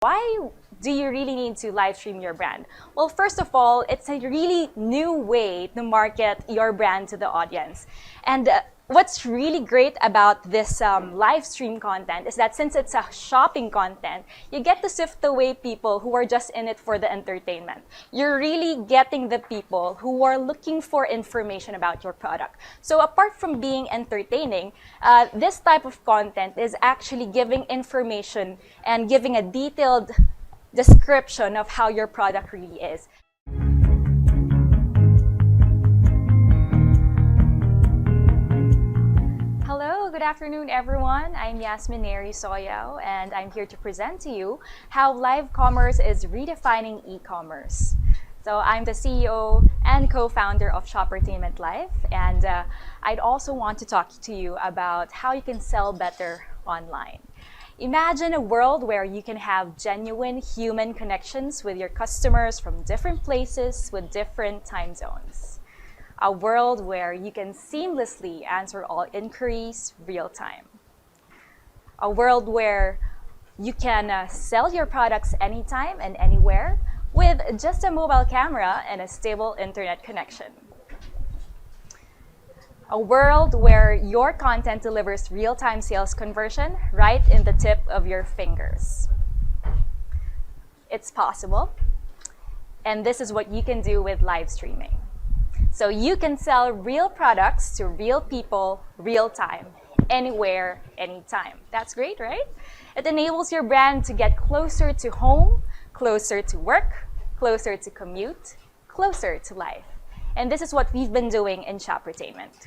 Why do you really need to live stream your brand? Well, first of all, it's a really new way to market your brand to the audience. And what's really great about this live stream content is that since it's a shopping content, you get to sift away people who are just in it for the entertainment. You're really getting the people who are looking for information about your product. So apart from being entertaining, this type of content is actually giving information and giving a detailed description of how your product really is. Hello, good afternoon everyone. I'm Yasmin Neri Soyao and I'm here to present to you how live commerce is redefining e-commerce. So I'm the CEO and co-founder of Shoppertainment Live, and I'd also want to talk to you about how you can sell better online. Imagine a world where you can have genuine human connections with your customers from different places with different time zones. A world where you can seamlessly answer all inquiries real time. A world where you can sell your products anytime and anywhere with just a mobile camera and a stable internet connection. A world where your content delivers real-time sales conversion right in the tip of your fingers. It's possible, and this is what you can do with live streaming. So you can sell real products to real people, real time, anywhere, anytime. That's great, right? It enables your brand to get closer to home, closer to work, closer to commute, closer to life. And this is what we've been doing in Shoppertainment.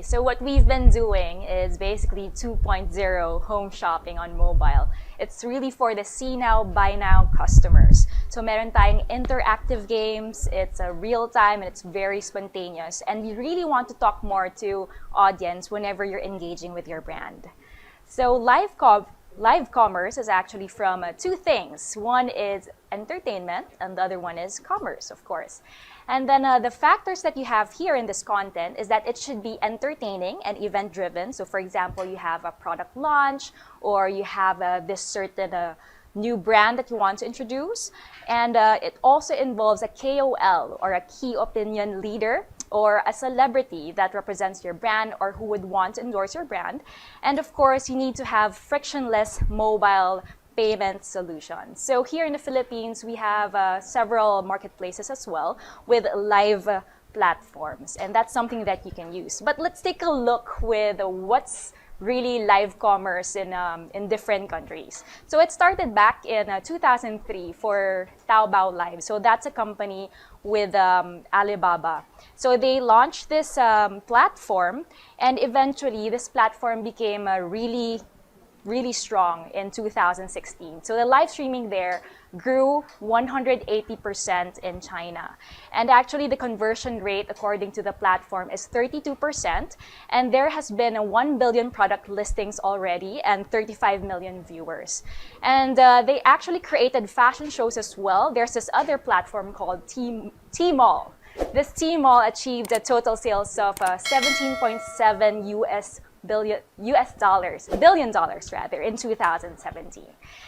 So what we've been doing is basically 2.0 home shopping on mobile. It's really for the see now, buy now customers. So meron tayong interactive games, it's real time and it's very spontaneous. And we really want to talk more to audience whenever you're engaging with your brand. So live commerce is actually from two things. One is entertainment and the other one is commerce, of course. And then the factors that you have here in this content is that it should be entertaining and event-driven. So for example, you have a product launch or you have this certain new brand that you want to introduce. And it also involves a KOL or a key opinion leader or a celebrity that represents your brand or who would want to endorse your brand. And of course, you need to have frictionless mobile payment solutions. So here in the Philippines, we have several marketplaces as well with live platforms, and that's something that you can use. But let's take a look with what's really live commerce in different countries. So it started back in 2003 for Taobao Live. So that's a company with Alibaba. So they launched this platform, and eventually this platform became really really strong in 2016. So the live streaming there grew 180% in China. And actually the conversion rate according to the platform is 32%, and there has been a 1 billion product listings already and 35 million viewers. And they actually created fashion shows as well. There's this other platform called Tmall. This Tmall achieved a total sales of 17.7 billion dollars rather in 2017.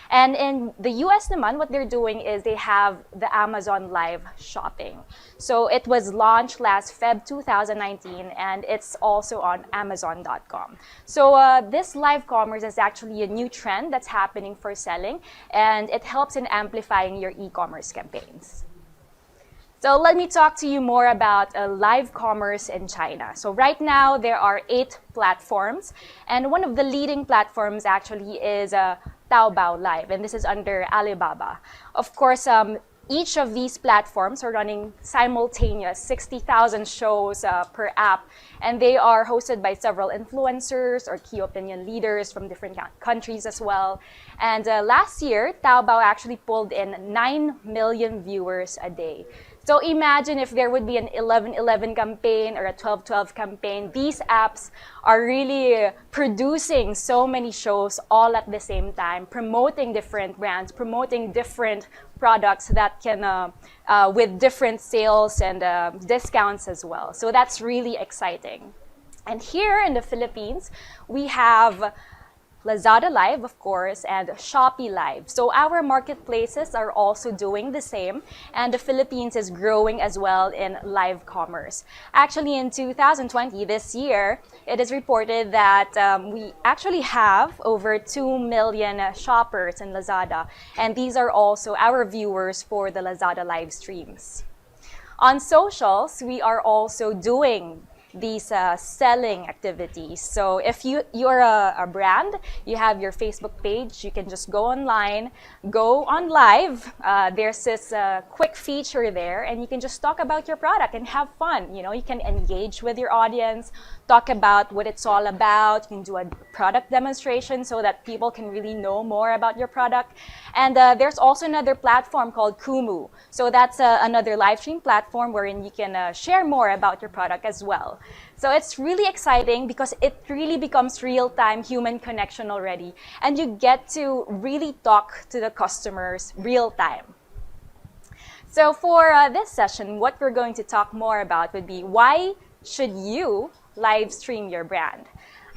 And in the US naman, what they're doing is they have the Amazon Live Shopping. So it was launched last Feb 2019, and it's also on Amazon.com. So this live commerce is actually a new trend that's happening for selling, and it helps in amplifying your e-commerce campaigns. So let me talk to you more about live commerce in China. So right now there are 8 platforms, and one of the leading platforms actually is Taobao Live, and this is under Alibaba. Of course, each of these platforms are running simultaneous 60,000 shows per app, and they are hosted by several influencers or key opinion leaders from different countries as well. And last year, Taobao actually pulled in 9 million viewers a day. So imagine if there would be an 11-11 campaign or a 12-12 campaign. These apps are really producing so many shows all at the same time, promoting different brands, promoting different products that can, with different sales and discounts as well. So that's really exciting. And here in the Philippines, we have Lazada Live, of course, and Shopee Live. So our marketplaces are also doing the same, and the Philippines is growing as well in live commerce. Actually, in 2020, this year, it is reported that we actually have over 2 million shoppers in Lazada, and these are also our viewers for the Lazada live streams. On socials, we are also doing these selling activities. So if you're a brand, you have your Facebook page, you can just go online, go on live. There's this quick feature there, and you can just talk about your product and have fun. You know, you can engage with your audience, talk about what it's all about. You can do a product demonstration so that people can really know more about your product. And there's also another platform called Kumu. So that's another live stream platform wherein you can share more about your product as well. So it's really exciting because it really becomes real-time human connection already, and you get to really talk to the customers real-time. So for this session, what we're going to talk more about would be why should you live stream your brand?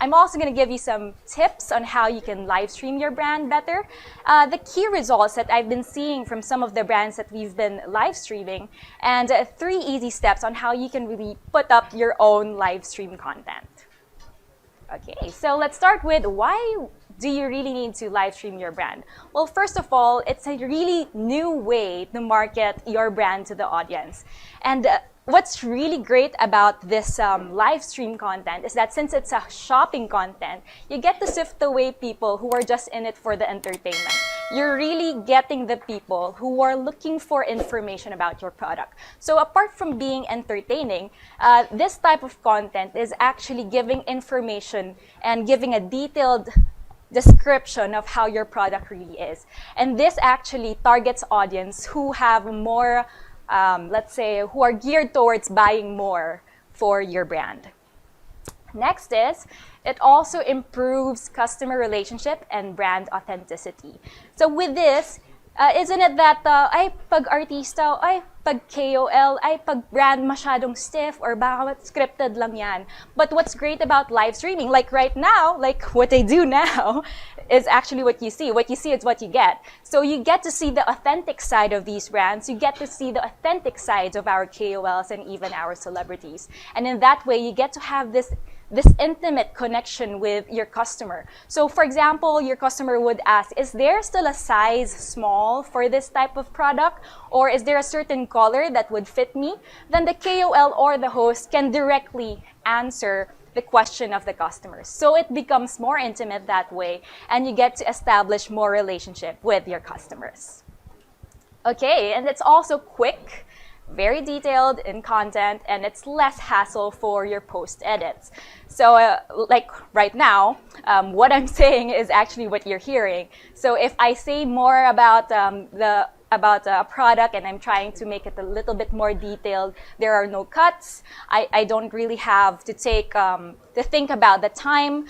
I'm also going to give you some tips on how you can live stream your brand better. The key results that I've been seeing from some of the brands that we've been live streaming, and 3 easy steps on how you can really put up your own live stream content. Okay, so let's start with why do you really need to live stream your brand? Well, first of all, it's a really new way to market your brand to the audience. And what's really great about this live stream content is that since it's a shopping content, you get to sift away people who are just in it for the entertainment. You're really getting the people who are looking for information about your product. So apart from being entertaining, this type of content is actually giving information and giving a detailed description of how your product really is. And this actually targets audience who have more let's say, who are geared towards buying more for your brand. Next is, it also improves customer relationship and brand authenticity. So with this, isn't it that ay pag artista, ay pag KOL, ay pag brand masyadong stiff or baka scripted lang yan. But what's great about live streaming, like right now, like what I do now, is actually what you see. What you see is what you get. So you get to see the authentic side of these brands. You get to see the authentic sides of our KOLs and even our celebrities. And in that way, you get to have this intimate connection with your customer. So for example, your customer would ask, is there still a size small for this type of product? Or is there a certain color that would fit me? Then the KOL or the host can directly answer the question of the customers. So it becomes more intimate that way, and you get to establish more relationship with your customers. Okay, and it's also quick. very detailed in content, and it's less hassle for your post edits. So like right now, what I'm saying is actually what you're hearing. So if I say more about about a product and I'm trying to make it a little bit more detailed, there are no cuts. I don't really have to think about the time.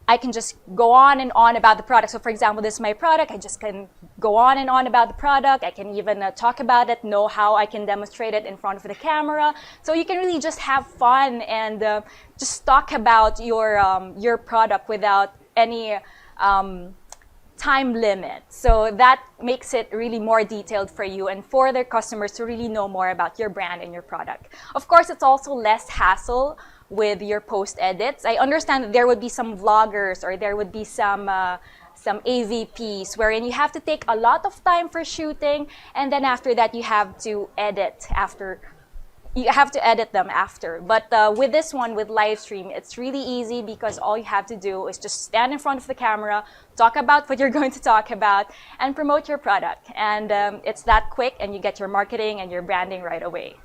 I can just go on and on about the product. So for example, this is my product. I just can go on and on about the product. I can even talk about it, know how I can demonstrate it in front of the camera. So you can really just have fun and just talk about your product without any time limit. So that makes it really more detailed for you and for their customers to really know more about your brand and your product. Of course, it's also less hassle with your post edits. I understand that there would be some vloggers or there would be some AVPs wherein you have to take a lot of time for shooting, and then after that you have to edit them after. But with this one, with live stream, it's really easy because all you have to do is just stand in front of the camera, talk about what you're going to talk about, and promote your product. And it's that quick, and you get your marketing and your branding right away.